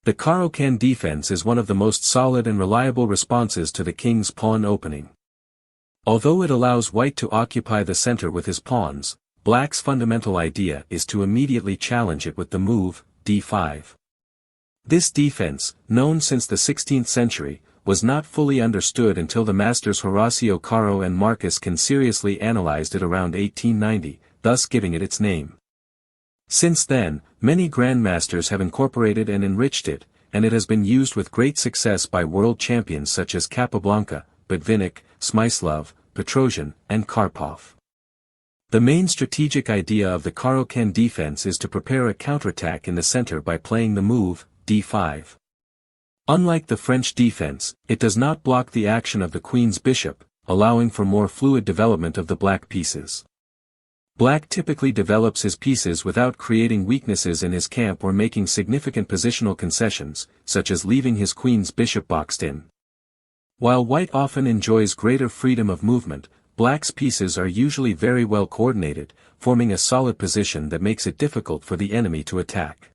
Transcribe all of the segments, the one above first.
The Caro-Kann defense is one of the most solid and reliable responses to the king's pawn opening. Although it allows white to occupy the center with his pawns, black's fundamental idea is to immediately challenge it with the move, d5. This defense, known since the 16th century, was not fully understood until the masters Horacio Caro and Marcus Can seriously analyzed it around 1890, thus giving it its name. Since then, many grandmasters have incorporated and enriched it, and it has been used with great success by world champions such as Capablanca, Botvinnik, Smyslov, Petrosian, and Karpov. The main strategic idea of the Caro-Kann defense is to prepare a counterattack in the center by playing the move, d5. Unlike the French defense, it does not block the action of the queen's bishop, allowing for more fluid development of the black pieces. Black typically develops his pieces without creating weaknesses in his camp or making significant positional concessions, such as leaving his queen's bishop boxed in. While white often enjoys greater freedom of movement, black's pieces are usually very well coordinated, forming a solid position that makes it difficult for the enemy to attack.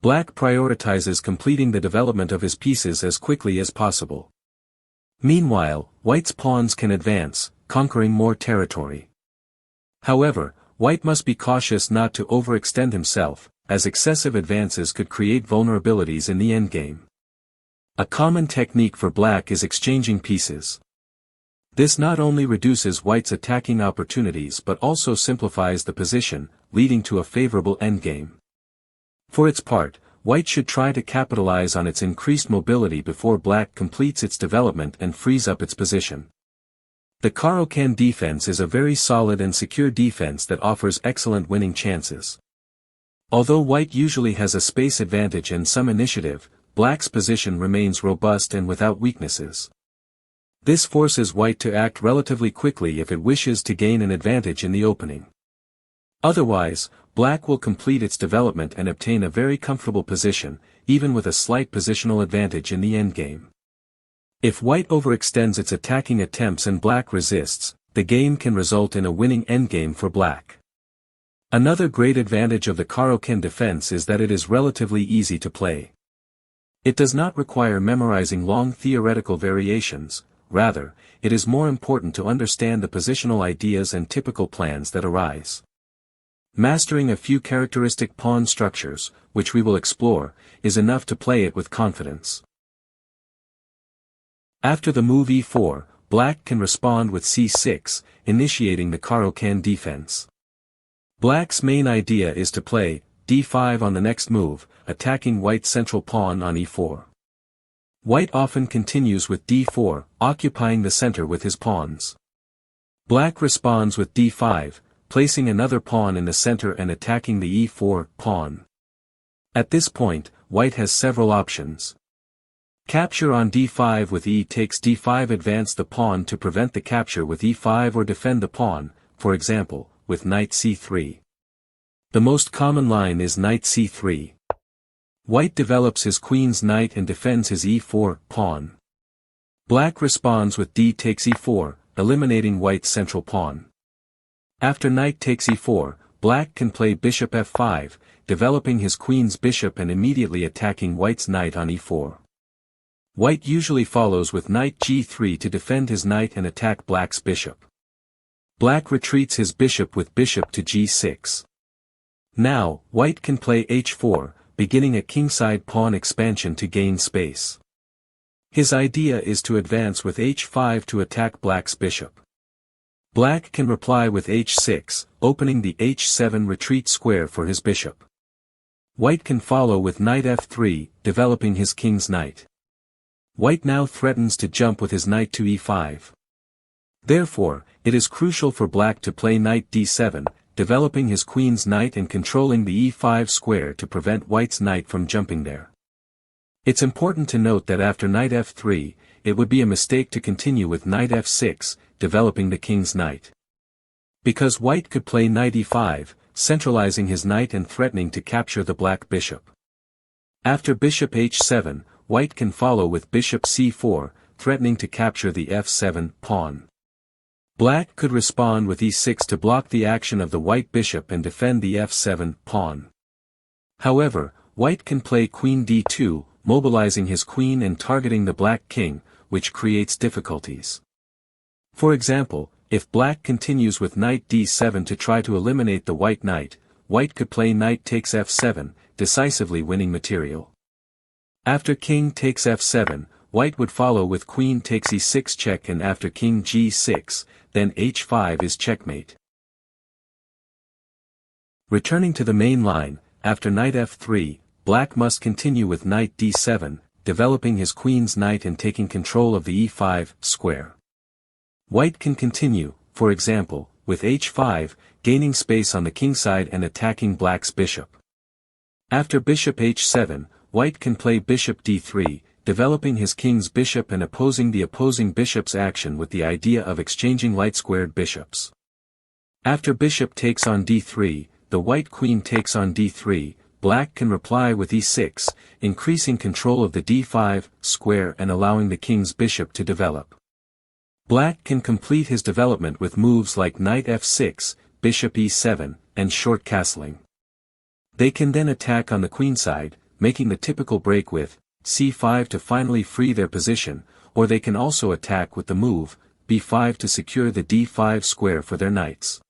Black prioritizes completing the development of his pieces as quickly as possible. Meanwhile, white's pawns can advance, conquering more territory. However, white must be cautious not to overextend himself, as excessive advances could create vulnerabilities in the endgame. A common technique for black is exchanging pieces. This not only reduces white's attacking opportunities but also simplifies the position, leading to a favorable endgame. For its part, white should try to capitalize on its increased mobility before black completes its development and frees up its position. The Caro-Kann defense is a very solid and secure defense that offers excellent winning chances. Although white usually has a space advantage and some initiative, black's position remains robust and without weaknesses. This forces white to act relatively quickly if it wishes to gain an advantage in the opening. Otherwise, black will complete its development and obtain a very comfortable position, even with a slight positional advantage in the endgame. If white overextends its attacking attempts and black resists, the game can result in a winning endgame for black. Another great advantage of the Caro-Kann defense is that it is relatively easy to play. It does not require memorizing long theoretical variations, rather, it is more important to understand the positional ideas and typical plans that arise. Mastering a few characteristic pawn structures, which we will explore, is enough to play it with confidence. After the move e4, black can respond with c6, initiating the Caro-Kann defense. Black's main idea is to play d5 on the next move, attacking white's central pawn on e4. White often continues with d4, occupying the center with his pawns. Black responds with d5, placing another pawn in the center and attacking the e4 pawn. At this point, white has several options. Capture on d5 with e takes d5, advance the pawn to prevent the capture with e5, or defend the pawn, for example, with knight c3. The most common line is knight c3. White develops his queen's knight and defends his e4 pawn. Black responds with d takes e4, eliminating white's central pawn. After knight takes e4, black can play bishop f5, developing his queen's bishop and immediately attacking white's knight on e4. White usually follows with knight g3 to defend his knight and attack black's bishop. Black retreats his bishop with bishop to g6. Now, white can play h4, beginning a kingside pawn expansion to gain space. His idea is to advance with h5 to attack black's bishop. Black can reply with h6, opening the h7 retreat square for his bishop. White can follow with knight f3, developing his king's knight. White now threatens to jump with his knight to e5. Therefore, it is crucial for black to play knight d7, developing his queen's knight and controlling the e5 square to prevent white's knight from jumping there. It's important to note that after knight f3, it would be a mistake to continue with knight f6, developing the king's knight. Because white could play knight e5, centralizing his knight and threatening to capture the black bishop. After bishop h7, white can follow with bishop c4, threatening to capture the f7 pawn. Black could respond with e6 to block the action of the white bishop and defend the f7 pawn. However, white can play queen d2, mobilizing his queen and targeting the black king, which creates difficulties. For example, if black continues with knight d7 to try to eliminate the white knight, white could play knight takes f7, decisively winning material. After king takes f7, white would follow with queen takes e6 check, and after king g6, then h5 is checkmate. Returning to the main line, after knight f3, black must continue with knight d7, developing his queen's knight and taking control of the e5 square. White can continue, for example, with h5, gaining space on the king side and attacking black's bishop. After bishop h7, white can play bishop d3, developing his king's bishop and opposing the opposing bishop's action with the idea of exchanging light-squared bishops. After bishop takes on d3, the white queen takes on d3, black can reply with e6, increasing control of the d5 square and allowing the king's bishop to develop. Black can complete his development with moves like knight f6, bishop e7, and short castling. They can then attack on the queen side, making the typical break with c5 to finally free their position, or they can also attack with the move b5 to secure the d5 square for their knights.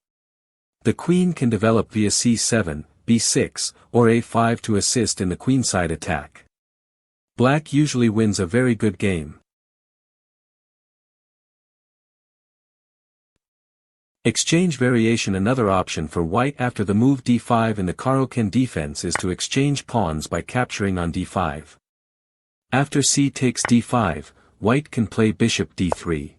The queen can develop via c7, b6, or a5 to assist in the queenside attack. Black usually wins a very good game. Exchange variation. Another option for white after the move d5 in the Caro-Kann defense is to exchange pawns by capturing on d5. After c takes d5, white can play bishop d3.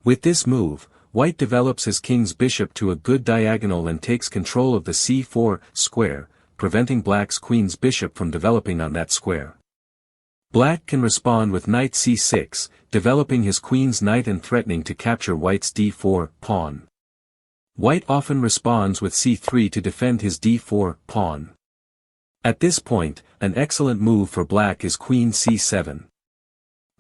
With this move, white develops his king's bishop to a good diagonal and takes control of the c4 square, preventing black's queen's bishop from developing on that square. Black can respond with knight c6, developing his queen's knight and threatening to capture white's d4 pawn. White often responds with c3 to defend his d4 pawn. At this point, an excellent move for black is queen c7.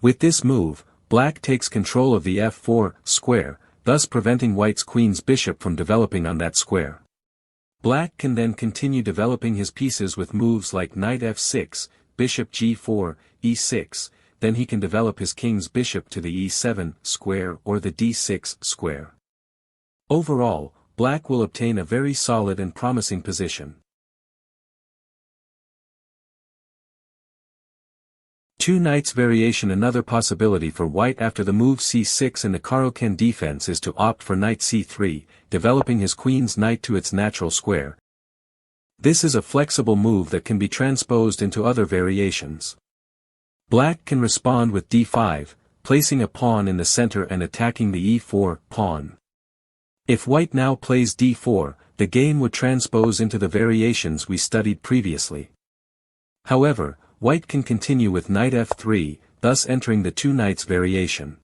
With this move, black takes control of the f4 square, thus preventing white's queen's bishop from developing on that square. Black can then continue developing his pieces with moves like knight f6, bishop g4, e6, then he can develop his king's bishop to the e7 square or the d6 square. Overall, black will obtain a very solid and promising position. Two knights variation. Another possibility for white after the move c6 in the Caro-Kann defense is to opt for knight c3, developing his queen's knight to its natural square. This is a flexible move that can be transposed into other variations. Black can respond with d5, placing a pawn in the center and attacking the e4 pawn. If white now plays d4, the game would transpose into the variations we studied previously. However, white can continue with knight f3, thus entering the two knights variation.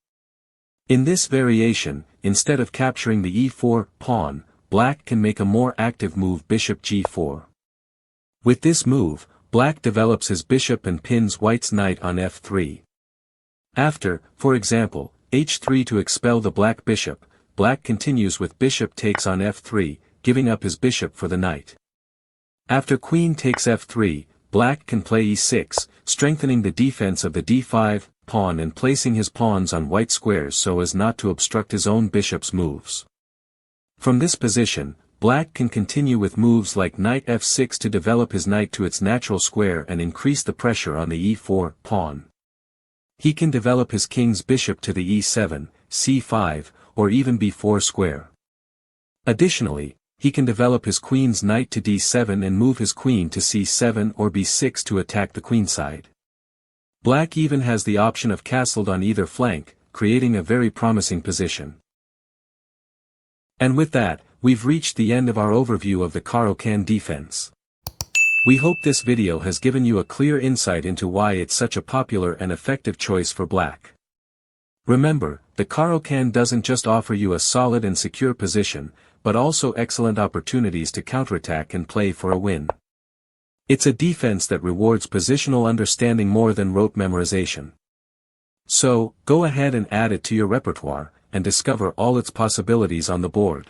In this variation, instead of capturing the e4 pawn, black can make a more active move bishop g4. With this move, black develops his bishop and pins white's knight on f3. After, for example, h3 to expel the black bishop, black continues with bishop takes on f3, giving up his bishop for the knight. After queen takes f3, black can play e6, strengthening the defense of the d5 pawn and placing his pawns on white squares so as not to obstruct his own bishop's moves. From this position, black can continue with moves like knight f6 to develop his knight to its natural square and increase the pressure on the e4 pawn. He can develop his king's bishop to the e7, c5, or even b4 square. Additionally, he can develop his queen's knight to d7 and move his queen to c7 or b6 to attack the queenside. Black even has the option of castled on either flank, creating a very promising position. And with that, we've reached the end of our overview of the Caro-Kann defense. We hope this video has given you a clear insight into why it's such a popular and effective choice for black. Remember, the Caro-Kann doesn't just offer you a solid and secure position, but also excellent opportunities to counterattack and play for a win. It's a defense that rewards positional understanding more than rote memorization. So, go ahead and add it to your repertoire, and discover all its possibilities on the board.